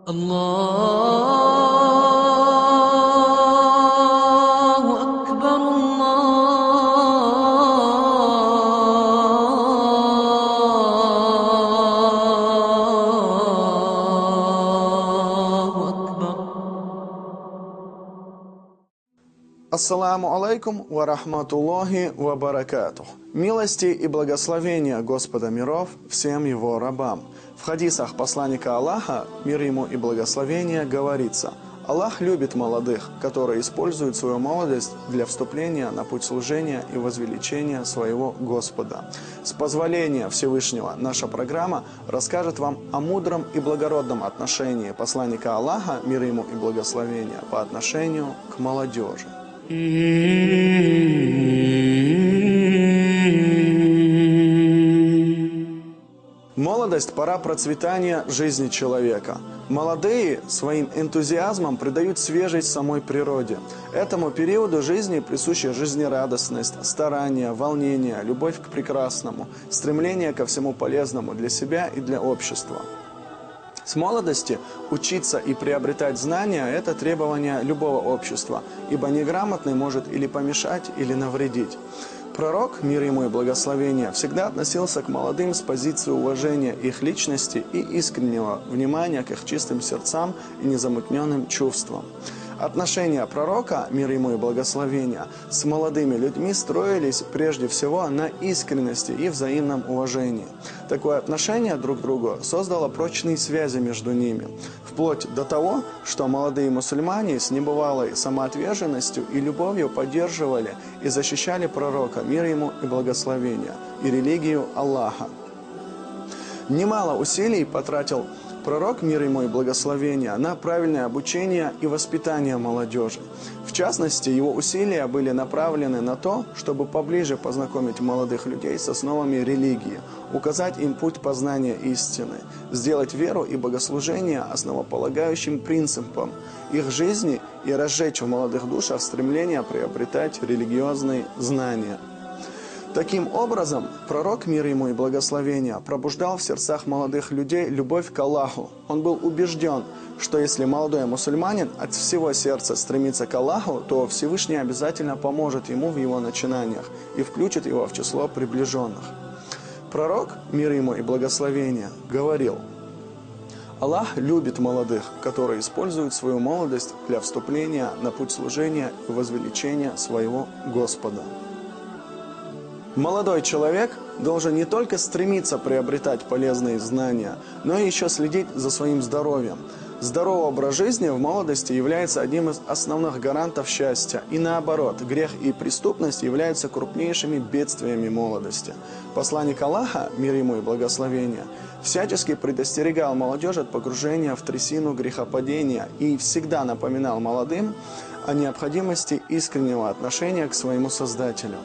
الله أكبر الله أكبر. Ассаламу алейкум ва рахматуллахи ва баракатух. Милости и благословения Господа миров всем его рабам. В хадисах посланника Аллаха, мир ему и благословения, говорится: Аллах любит молодых, которые используют свою молодость для вступления на путь служения и возвеличения своего Господа. С позволения Всевышнего наша программа расскажет вам о мудром и благородном отношении посланника Аллаха, мир ему и благословения, по отношению к молодежи. Молодость – пора процветания жизни человека. Молодые своим энтузиазмом придают свежесть самой природе. Этому периоду жизни присуща жизнерадостность, старание, волнение, любовь к прекрасному, стремление ко всему полезному для себя и для общества. С молодости учиться и приобретать знания – это требование любого общества, ибо неграмотный может или помешать, или навредить. Пророк, мир ему и благословения, всегда относился к молодым с позиции уважения их личности и искреннего внимания к их чистым сердцам и незамутненным чувствам. Отношения пророка, мир ему и благословения, с молодыми людьми строились прежде всего на искренности и взаимном уважении. Такое отношение друг к другу создало прочные связи между ними, вплоть до того, что молодые мусульмане с небывалой самоотверженностью и любовью поддерживали и защищали пророка, мир ему и благословения, и религию Аллаха. Немало усилий потратил пророк, мир ему и благословения, на правильное обучение и воспитание молодежи. В частности, его усилия были направлены на то, чтобы поближе познакомить молодых людей с основами религии, указать им путь познания истины, сделать веру и богослужение основополагающим принципом их жизни и разжечь в молодых душах стремление приобретать религиозные знания. Таким образом, пророк, мир ему и благословения, пробуждал в сердцах молодых людей любовь к Аллаху. Он был убежден, что если молодой мусульманин от всего сердца стремится к Аллаху, то Всевышний обязательно поможет ему в его начинаниях и включит его в число приближенных. Пророк, мир ему и благословения, говорил: Аллах любит молодых, которые используют свою молодость для вступления на путь служения и возвеличения своего Господа. Молодой человек должен не только стремиться приобретать полезные знания, но и еще следить за своим здоровьем. Здоровый образ жизни в молодости является одним из основных гарантов счастья. И наоборот, грех и преступность являются крупнейшими бедствиями молодости. Посланник Аллаха, мир ему и благословения, всячески предостерегал молодежь от погружения в трясину грехопадения и всегда напоминал молодым о необходимости искреннего отношения к своему Создателю.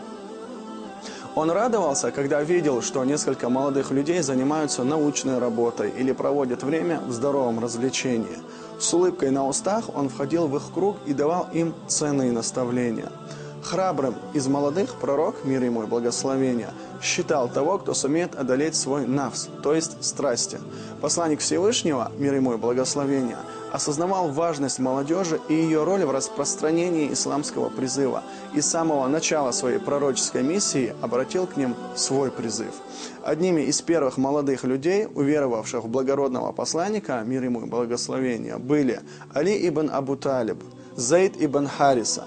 Он радовался, когда видел, что несколько молодых людей занимаются научной работой или проводят время в здоровом развлечении. С улыбкой на устах он входил в их круг и давал им ценные наставления. Храбрым из молодых пророк, мир ему и благословения, считал того, кто сумеет одолеть свой нафс, то есть страсти. Посланник Всевышнего, мир ему и благословения, осознавал важность молодежи и ее роль в распространении исламского призыва, и с самого начала своей пророческой миссии обратил к ним свой призыв. Одними из первых молодых людей, уверовавших в благородного посланника, мир ему и благословения, были Али ибн Абу Талиб, Заид ибн Хариса,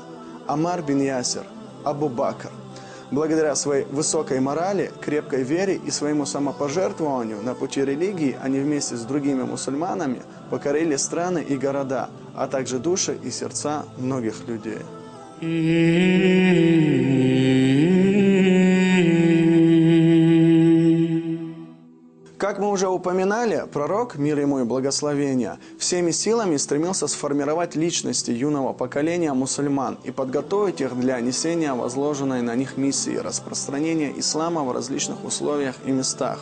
Амар бин Ясир, Абу Бакр. Благодаря своей высокой морали, крепкой вере и своему самопожертвованию на пути религии, они вместе с другими мусульманами покорили страны и города, а также души и сердца многих людей. Как мы уже упоминали, пророк, мир ему и благословения, всеми силами стремился сформировать личности юного поколения мусульман и подготовить их для несения возложенной на них миссии распространения ислама в различных условиях и местах.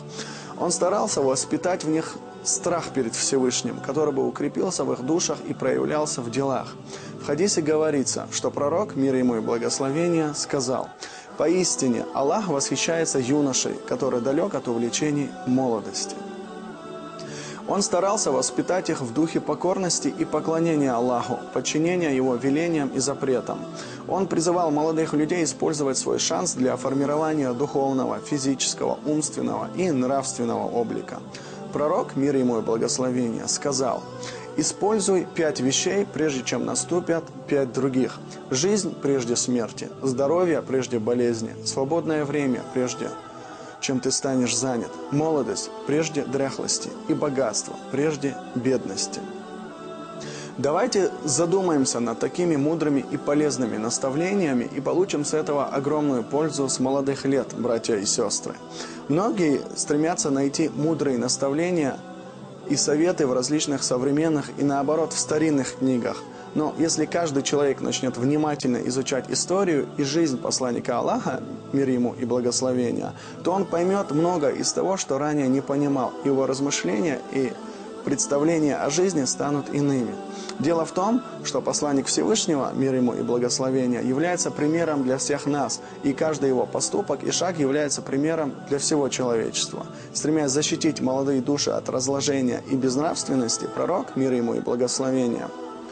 Он старался воспитать в них страх перед Всевышним, который бы укрепился в их душах и проявлялся в делах. В хадисе говорится, что пророк, мир ему и благословения, сказал: «Поистине Аллах восхищается юношей, который далек от увлечений молодости». Он старался воспитать их в духе покорности и поклонения Аллаху, подчинения Его велениям и запретам. Он призывал молодых людей использовать свой шанс для формирования духовного, физического, умственного и нравственного облика. Пророк, мир ему и благословение, сказал: «Используй 5 вещей, прежде чем наступят 5 других. Жизнь прежде смерти, здоровье прежде болезни, свободное время прежде чем ты станешь занят, молодость прежде дряхлости и богатство прежде бедности». Давайте задумаемся над такими мудрыми и полезными наставлениями и получим с этого огромную пользу с молодых лет, братья и сестры. Многие стремятся найти мудрые наставления и советы в различных современных и, наоборот, в старинных книгах. Но если каждый человек начнет внимательно изучать историю и жизнь посланника Аллаха, мир ему и благословения, то он поймет много из того, что ранее не понимал. Его размышления и представления о жизни станут иными. Дело в том, что посланник Всевышнего, мир ему и благословения, является примером для всех нас, и каждый его поступок и шаг является примером для всего человечества. Стремясь защитить молодые души от разложения и безнравственности, пророк, мир ему и благословения,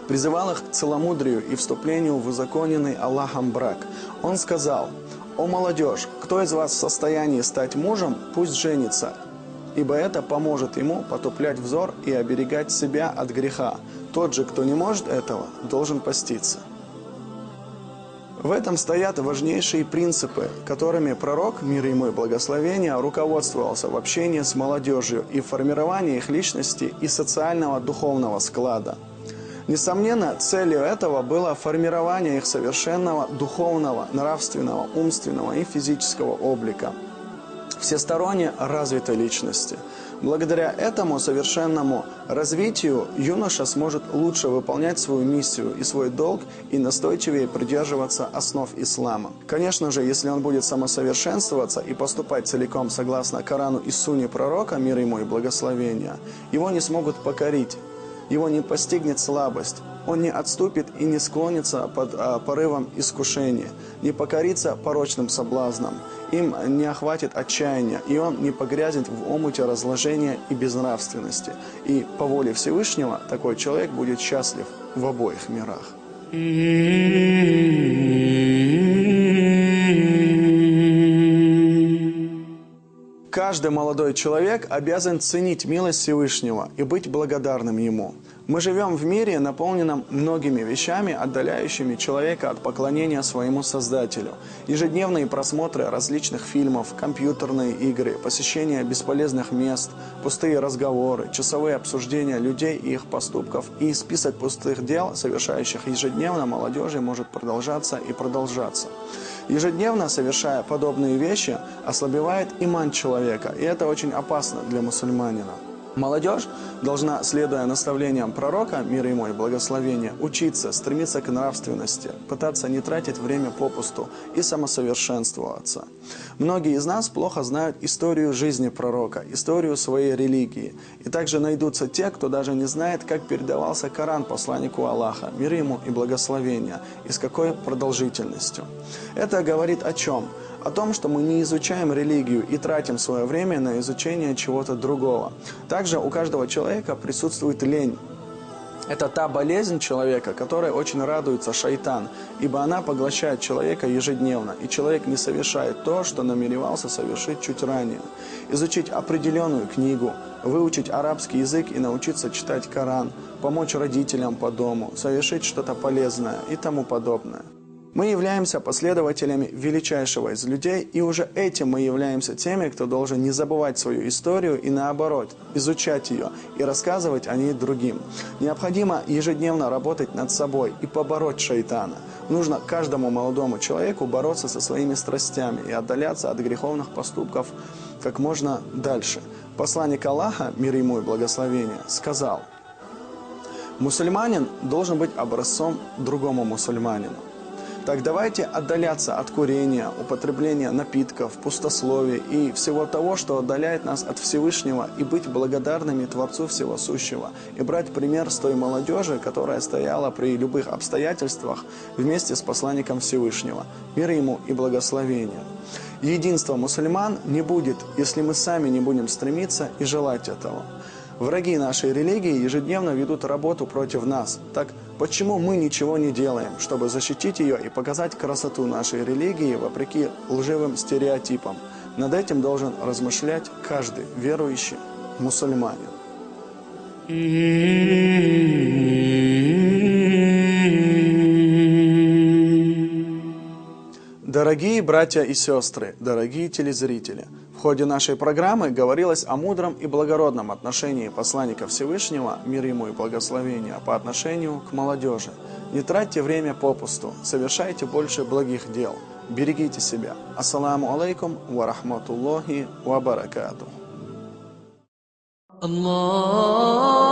призывал их к целомудрию и вступлению в узаконенный Аллахом брак. Он сказал: «О молодежь, кто из вас в состоянии стать мужем, пусть женится, ибо это поможет ему потуплять взор и оберегать себя от греха. Тот же, кто не может этого, должен поститься». В этом стоят важнейшие принципы, которыми пророк, мир ему и благословения, руководствовался в общении с молодежью и в формировании их личности и социального духовного склада. Несомненно, целью этого было формирование их совершенного духовного, нравственного, умственного и физического облика, всесторонне развитой личности. Благодаря этому совершенному развитию юноша сможет лучше выполнять свою миссию и свой долг и настойчивее придерживаться основ ислама. Конечно же, если он будет самосовершенствоваться и поступать целиком согласно Корану и Сунне пророка, мир ему и благословения, его не смогут покорить. Его не постигнет слабость, он не отступит и не склонится под порывом искушения, не покорится порочным соблазнам, им не охватит отчаяния, и он не погрязнет в омуте разложения и безнравственности. И по воле Всевышнего такой человек будет счастлив в обоих мирах. Каждый молодой человек обязан ценить милость Всевышнего и быть благодарным Ему. Мы живем в мире, наполненном многими вещами, отдаляющими человека от поклонения своему Создателю. Ежедневные просмотры различных фильмов, компьютерные игры, посещение бесполезных мест, пустые разговоры, часовые обсуждения людей и их поступков и список пустых дел, совершающих ежедневно молодежи, может продолжаться и продолжаться. Ежедневно совершая подобные вещи, ослабевает иман человека, и это очень опасно для мусульманина. Молодежь должна, следуя наставлениям пророка, мир ему и благословения, учиться, стремиться к нравственности, пытаться не тратить время попусту и самосовершенствоваться. Многие из нас плохо знают историю жизни пророка, историю своей религии. И также найдутся те, кто даже не знает, как передавался Коран посланнику Аллаха, мир ему и благословения, и с какой продолжительностью. Это говорит о чем? О том, что мы не изучаем религию и тратим свое время на изучение чего-то другого. Также у каждого человека присутствует лень. Это та болезнь человека, которой очень радуется шайтан, ибо она поглощает человека ежедневно, и человек не совершает то, что намеревался совершить чуть ранее. Изучить определенную книгу, выучить арабский язык и научиться читать Коран, помочь родителям по дому, совершить что-то полезное и тому подобное. Мы являемся последователями величайшего из людей, и уже этим мы являемся теми, кто должен не забывать свою историю и наоборот, изучать ее и рассказывать о ней другим. Необходимо ежедневно работать над собой и побороть шайтана. Нужно каждому молодому человеку бороться со своими страстями и отдаляться от греховных поступков как можно дальше. Посланник Аллаха, мир ему и благословение, сказал: «Мусульманин должен быть образцом другому мусульманину». Так давайте отдаляться от курения, употребления напитков, пустословия и всего того, что отдаляет нас от Всевышнего, и быть благодарными Творцу Всего Сущего, и брать пример с той молодежи, которая стояла при любых обстоятельствах вместе с посланником Всевышнего, мир ему и благословение. Единство мусульман не будет, если мы сами не будем стремиться и желать этого. Враги нашей религии ежедневно ведут работу против нас. Так почему мы ничего не делаем, чтобы защитить ее и показать красоту нашей религии вопреки лживым стереотипам? Над этим должен размышлять каждый верующий мусульманин. Дорогие братья и сестры, дорогие телезрители, в ходе нашей программы говорилось о мудром и благородном отношении посланника Всевышнего, мир ему и благословения, по отношению к молодежи. Не тратьте время попусту, совершайте больше благих дел. Берегите себя. Ассаламу алейкум ва рахматуллахи ва баракатух. الله